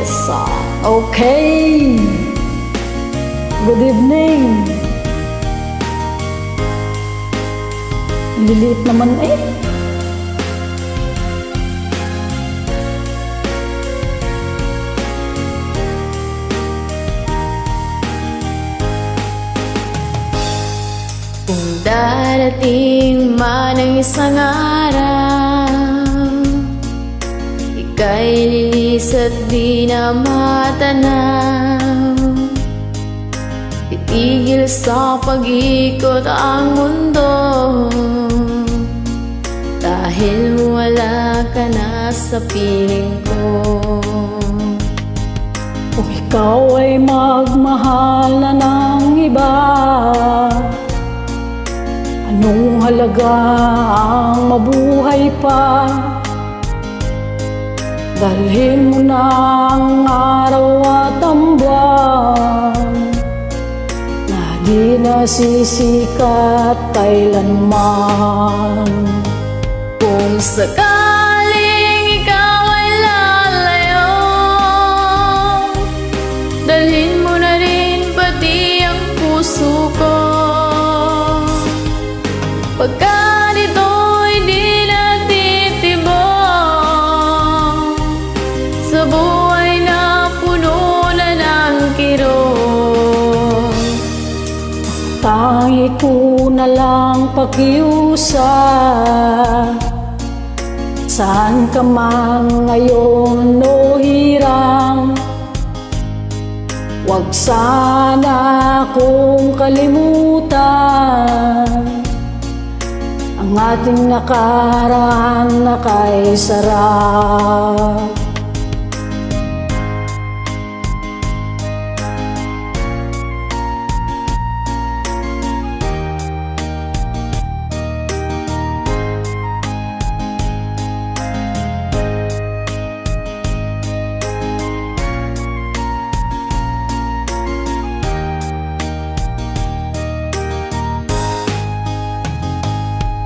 Teresa. Okay. Good evening. Liliit naman eh. Kung darating man ang isang araw, ika'y lilis at di na matanaw, titigil sa pag-ikot ang mundo, dahil wala ka na sa piling ko. Kung ikaw ay magmahal na ng iba, anong halaga ang mabuhay pa? Dalhin mo na ang araw at ang buwan na di nasisikat kailanman. Kung sakaling ikaw ay lalayo, dalhin mo na rin pati ang puso ko. Pagkat ito'y di natitibok sa buhay na puno na ng kirot, tangi ko na lang pakiusap, saan ka man ngayon o hirang, huwag sana akong kalimutan ang ating nakaraan na kay sarap.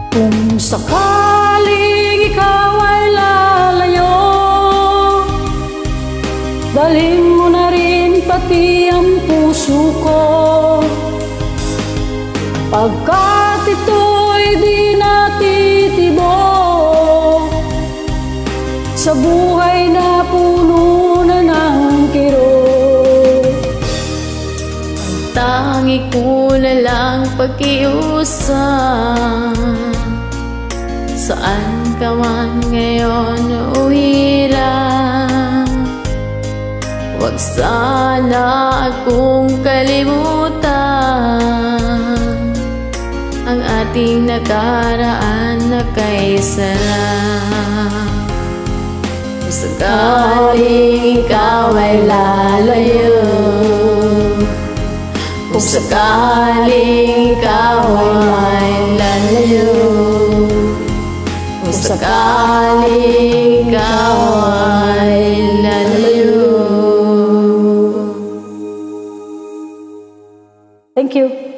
Kung sakaling ikaw ay lalayo, dalhin mo na rin pati ang puso ko. Pagkat ito'y di natitibok sa buhay na puno na ng kirot, tangi ko na lang pakiusap, saan ka man ngayon o hirap, huwag sana akong kalimutan ang ating nakaraan na kay sarap. Kung sakaling ikaw ay lalayo, kung sakaling ikaw ay lalayo, kung sakaling ikaw ay lalayo. Thank you.